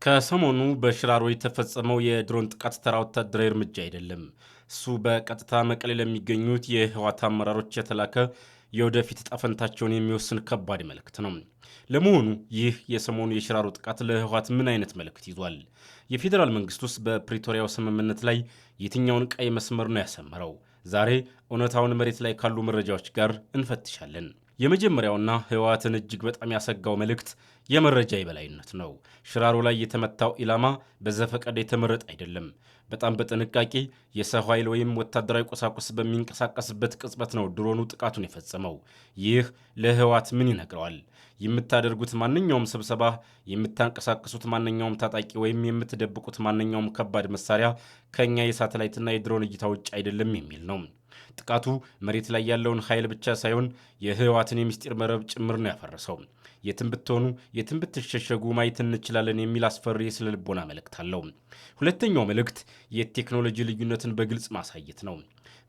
ከሰሞኑ በሽራሮ የተፈጸመው የድሮን ጥቃት ተራ ወታደራዊ እርምጃ አይደለም። እሱ በቀጥታ መቀሌ ለሚገኙት የህወሓት አመራሮች የተላከ የወደፊት ዕጣ ፈንታቸውን የሚወስን ከባድ መልእክት ነው። ለመሆኑ ይህ የሰሞኑ የሽራሮ ጥቃት ለህወሓት ምን አይነት መልእክት ይዟል? የፌዴራል መንግስቱስ በፕሪቶሪያው ስምምነት ላይ የትኛውን ቀይ መስመር ነው ያሰመረው? ዛሬ እውነታውን መሬት ላይ ካሉ መረጃዎች ጋር እንፈትሻለን። የመጀመሪያውና ህወሓትን እጅግ በጣም ያሰጋው መልእክት የመረጃ የበላይነት ነው። ሽራሮ ላይ የተመታው ኢላማ በዘፈቀደ የተመረጠ አይደለም። በጣም በጥንቃቄ የሰው ኃይል ወይም ወታደራዊ ቁሳቁስ በሚንቀሳቀስበት ቅጽበት ነው ድሮኑ ጥቃቱን የፈጸመው። ይህ ለህወሓት ምን ይነግረዋል? የምታደርጉት ማንኛውም ስብሰባ፣ የምታንቀሳቅሱት ማንኛውም ታጣቂ ወይም የምትደብቁት ማንኛውም ከባድ መሳሪያ ከኛ የሳተላይትና የድሮን እይታ ውጭ አይደለም የሚል ነው። ጥቃቱ መሬት ላይ ያለውን ኃይል ብቻ ሳይሆን የህወሓትን የምስጢር መረብ ጭምር ነው ያፈረሰው። የትም ብትሆኑ የትም ብትሸሸጉ ማየት እንችላለን የሚል አስፈሪ የስነ ልቦና መልእክት አለው። ሁለተኛው መልእክት የቴክኖሎጂ ልዩነትን በግልጽ ማሳየት ነው።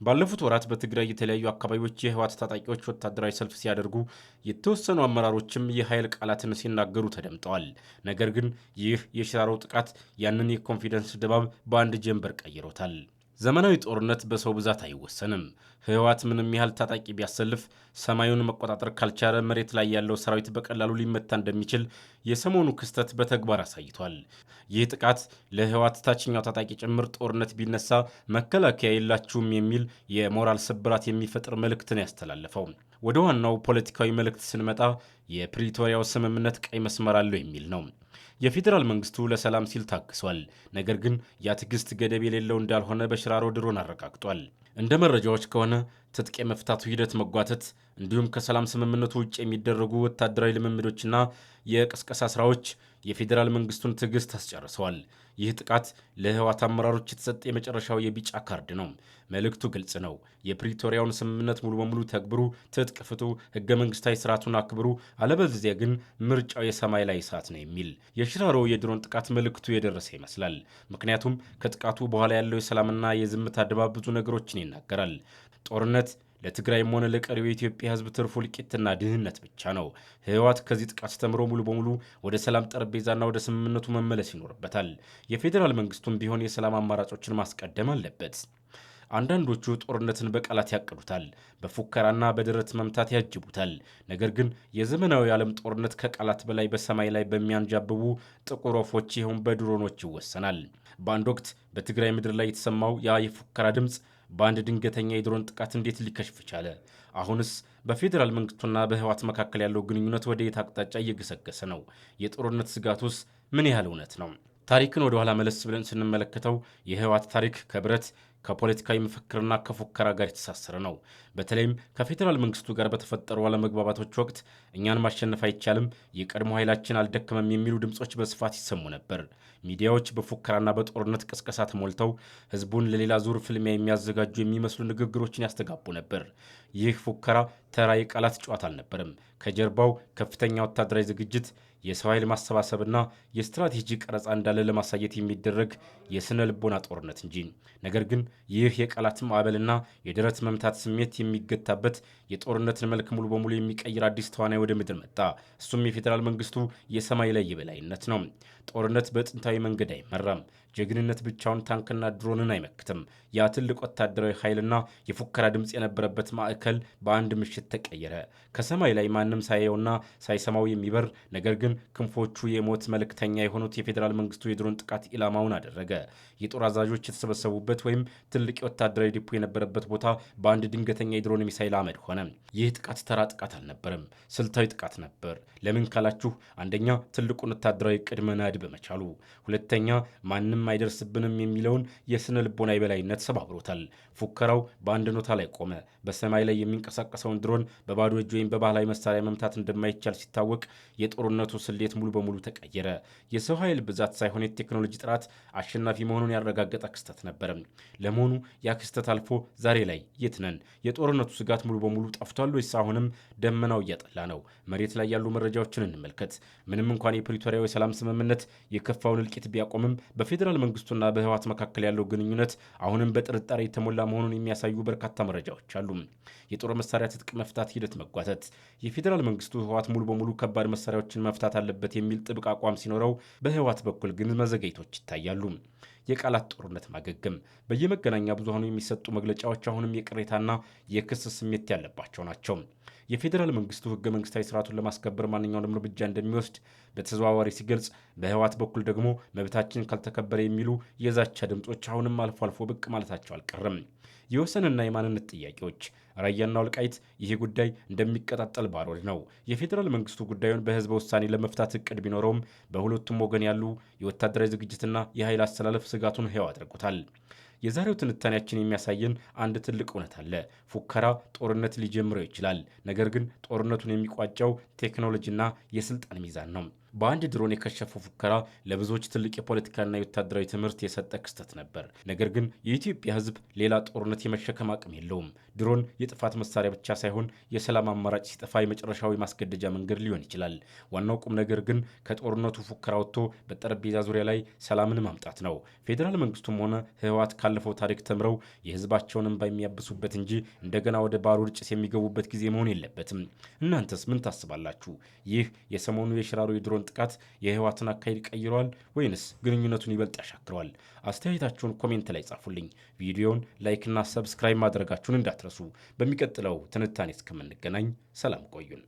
ባለፉት ወራት በትግራይ የተለያዩ አካባቢዎች የህወሓት ታጣቂዎች ወታደራዊ ሰልፍ ሲያደርጉ የተወሰኑ አመራሮችም የኃይል ቃላትን ሲናገሩ ተደምጠዋል። ነገር ግን ይህ የሽራሮ ጥቃት ያንን የኮንፊደንስ ድባብ በአንድ ጀንበር ቀይሮታል። ዘመናዊ ጦርነት በሰው ብዛት አይወሰንም። ህወሓት ምንም ያህል ታጣቂ ቢያሰልፍ ሰማዩን መቆጣጠር ካልቻለ መሬት ላይ ያለው ሰራዊት በቀላሉ ሊመታ እንደሚችል የሰሞኑ ክስተት በተግባር አሳይቷል። ይህ ጥቃት ለህወሓት ታችኛው ታጣቂ ጭምር ጦርነት ቢነሳ መከላከያ የላችሁም የሚል የሞራል ስብራት የሚፈጥር መልእክትን ያስተላለፈው። ወደ ዋናው ፖለቲካዊ መልእክት ስንመጣ የፕሪቶሪያው ስምምነት ቀይ መስመር አለው የሚል ነው። የፌዴራል መንግስቱ ለሰላም ሲል ታግሷል። ነገር ግን ያ ትዕግስት ገደብ የሌለው እንዳልሆነ በሽራሮ ድሮን አረጋግጧል። እንደ መረጃዎች ከሆነ ትጥቅ የመፍታቱ ሂደት መጓተት፣ እንዲሁም ከሰላም ስምምነቱ ውጭ የሚደረጉ ወታደራዊ ልምምዶችና የቅስቀሳ ስራዎች የፌዴራል መንግስቱን ትዕግስት አስጨርሰዋል። ይህ ጥቃት ለህወሓት አመራሮች የተሰጠ የመጨረሻው የቢጫ ካርድ ነው። መልእክቱ ግልጽ ነው። የፕሪቶሪያውን ስምምነት ሙሉ በሙሉ ተግብሩ፣ ትጥቅ ፍቱ፣ ህገ መንግስታዊ ስርዓቱን አክብሩ፣ አለበለዚያ ግን ምርጫው የሰማይ ላይ እሳት ነው የሚል። የሽራሮ የድሮን ጥቃት መልእክቱ የደረሰ ይመስላል። ምክንያቱም ከጥቃቱ በኋላ ያለው የሰላምና የዝምታ ድባብ ብዙ ነገሮችን ይናገራል። ጦርነት ለትግራይም ሆነ ለቀሪው የኢትዮጵያ ህዝብ ትርፉ እልቂትና ድህነት ብቻ ነው። ህወሓት ከዚህ ጥቃት ተምሮ ሙሉ በሙሉ ወደ ሰላም ጠረጴዛና ወደ ስምምነቱ መመለስ ይኖርበታል። የፌዴራል መንግስቱም ቢሆን የሰላም አማራጮችን ማስቀደም አለበት። አንዳንዶቹ ጦርነትን በቃላት ያቅዱታል፣ በፉከራና በደረት መምታት ያጅቡታል። ነገር ግን የዘመናዊ ዓለም ጦርነት ከቃላት በላይ በሰማይ ላይ በሚያንዣብቡ ጥቁር ወፎች ይኸውም በድሮኖች ይወሰናል። በአንድ ወቅት በትግራይ ምድር ላይ የተሰማው ያ የፉከራ ድምፅ በአንድ ድንገተኛ የድሮን ጥቃት እንዴት ሊከሽፍ ቻለ? አሁንስ በፌዴራል መንግስቱና በህወሓት መካከል ያለው ግንኙነት ወደ የት አቅጣጫ እየገሰገሰ ነው? የጦርነት ስጋቱስ ምን ያህል እውነት ነው? ታሪክን ወደ ኋላ መለስ ብለን ስንመለከተው የህወሓት ታሪክ ከብረት ከፖለቲካዊ ምፍክርና ከፉከራ ጋር የተሳሰረ ነው። በተለይም ከፌዴራል መንግስቱ ጋር በተፈጠሩ አለመግባባቶች ወቅት እኛን ማሸነፍ አይቻልም፣ የቀድሞ ኃይላችን አልደከመም የሚሉ ድምፆች በስፋት ይሰሙ ነበር። ሚዲያዎች በፉከራና በጦርነት ቅስቀሳ ተሞልተው ህዝቡን ለሌላ ዙር ፍልሚያ የሚያዘጋጁ የሚመስሉ ንግግሮችን ያስተጋቡ ነበር። ይህ ፉከራ ተራ የቃላት ጨዋታ አልነበረም። ከጀርባው ከፍተኛ ወታደራዊ ዝግጅት፣ የሰው ኃይል ማሰባሰብና የስትራቴጂ ቀረጻ እንዳለ ለማሳየት የሚደረግ የስነ ልቦና ጦርነት እንጂ። ነገር ግን ይህ የቃላት ማዕበልና የደረት መምታት ስሜት የሚገታበት የጦርነትን መልክ ሙሉ በሙሉ የሚቀይር አዲስ ተዋናይ ወደ ምድር መጣ። እሱም የፌዴራል መንግስቱ የሰማይ ላይ የበላይነት ነው። ጦርነት በጥንታዊ መንገድ አይመራም። ጀግንነት ብቻውን ታንክና ድሮንን አይመክትም። ያ ትልቅ ወታደራዊ ኃይልና የፉከራ ድምፅ የነበረበት ማዕከል በአንድ ምሽት ተቀየረ። ከሰማይ ላይ ማንም ሳያየውና ሳይሰማው የሚበር ነገር ግን ክንፎቹ የሞት መልእክተኛ የሆኑት የፌዴራል መንግስቱ የድሮን ጥቃት ኢላማውን አደረገ። የጦር አዛዦች የተሰበሰቡበት ወይም ትልቅ የወታደራዊ ዲፖ የነበረበት ቦታ በአንድ ድንገተኛ የድሮን ሚሳይል አመድ ሆነ። ይህ ጥቃት ተራ ጥቃት አልነበረም፣ ስልታዊ ጥቃት ነበር። ለምን ካላችሁ፣ አንደኛ ትልቁን ወታደራዊ ቅድመ ናድ በመቻሉ፣ ሁለተኛ ማንም አይደርስብንም የሚለውን የስነ ልቦና የበላይነት ሰባብሮታል። ፉከራው በአንድ ኖታ ላይ ቆመ። በሰማይ ላይ የሚንቀሳቀሰውን ድሮን በባዶ እጅ ወይም በባህላዊ መሳሪያ መምታት እንደማይቻል ሲታወቅ የጦርነቱ ስሌት ሙሉ በሙሉ ተቀየረ። የሰው ኃይል ብዛት ሳይሆን የቴክኖሎጂ ጥራት አሸናፊ መሆኑን ያረጋገጠ ክስተት ነበር። ለመሆኑ ያ ክስተት አልፎ ዛሬ ላይ የት ነን? የጦርነቱ ስጋት ሙሉ በሙሉ ጠፍቷል ወይስ አሁንም ደመናው እያጠላ ነው? መሬት ላይ ያሉ መረጃዎችን እንመልከት። ምንም እንኳን የፕሪቶሪያው የሰላም ስምምነት ስምምነት የከፋውን እልቂት ቢያቆምም በፌዴራል መንግስቱና በህወሓት መካከል ያለው ግንኙነት አሁንም በጥርጣሬ የተሞላ መሆኑን የሚያሳዩ በርካታ መረጃዎች አሉ። የጦር መሳሪያ ትጥቅ መፍታት ሂደት መጓተት። የፌዴራል መንግስቱ ህወሓት ሙሉ በሙሉ ከባድ መሳሪያዎችን መፍታት አለበት የሚል ጥብቅ አቋም ሲኖረው፣ በህወሓት በኩል ግን መዘገይቶች ይታያሉ። የቃላት ጦርነት ማገገም። በየመገናኛ ብዙሃኑ የሚሰጡ መግለጫዎች አሁንም የቅሬታና የክስ ስሜት ያለባቸው ናቸው። የፌዴራል መንግስቱ ህገ መንግስታዊ ስርዓቱን ለማስከበር ማንኛውንም እርምጃ እንደሚወስድ በተዘዋዋሪ ሲገልጽ፣ በህወሓት በኩል ደግሞ መብታችን ካልተከበረ የሚሉ የዛቻ ድምፆች አሁንም አልፎ አልፎ ብቅ ማለታቸው አልቀረም። የወሰንና የማንነት ጥያቄዎች። ራያና ወልቃይት ይህ ጉዳይ እንደሚቀጣጠል ባሮድ ነው። የፌዴራል መንግስቱ ጉዳዩን በህዝበ ውሳኔ ለመፍታት እቅድ ቢኖረውም በሁለቱም ወገን ያሉ የወታደራዊ ዝግጅትና የኃይል አሰላለፍ ስጋቱን ሕያው አድርጎታል። የዛሬው ትንታኔያችን የሚያሳየን አንድ ትልቅ እውነት አለ። ፉከራ ጦርነት ሊጀምረው ይችላል፣ ነገር ግን ጦርነቱን የሚቋጨው ቴክኖሎጂና የስልጣን ሚዛን ነው። በአንድ ድሮን የከሸፈው ፉከራ ለብዙዎች ትልቅ የፖለቲካና የወታደራዊ ትምህርት የሰጠ ክስተት ነበር። ነገር ግን የኢትዮጵያ ህዝብ ሌላ ጦርነት የመሸከም አቅም የለውም። ድሮን የጥፋት መሳሪያ ብቻ ሳይሆን የሰላም አማራጭ ሲጠፋ የመጨረሻዊ ማስገደጃ መንገድ ሊሆን ይችላል። ዋናው ቁም ነገር ግን ከጦርነቱ ፉከራ ወጥቶ በጠረጴዛ ዙሪያ ላይ ሰላምን ማምጣት ነው። ፌዴራል መንግስቱም ሆነ ህወሓት ካለፈው ታሪክ ተምረው የህዝባቸውን እንባ የሚያብሱበት እንጂ እንደገና ወደ ባሩድ ጭስ የሚገቡበት ጊዜ መሆን የለበትም። እናንተስ ምን ታስባላችሁ? ይህ የሰሞኑ የሽራሮ የድሮን ጥቃት የህወሓትን አካሄድ ቀይረዋል ወይንስ ግንኙነቱን ይበልጥ ያሻክረዋል? አስተያየታችሁን ኮሜንት ላይ ጻፉልኝ። ቪዲዮውን ላይክና ሰብስክራይብ ማድረጋችሁን እንዳትረሱ። በሚቀጥለው ትንታኔ እስከምንገናኝ ሰላም ቆዩን።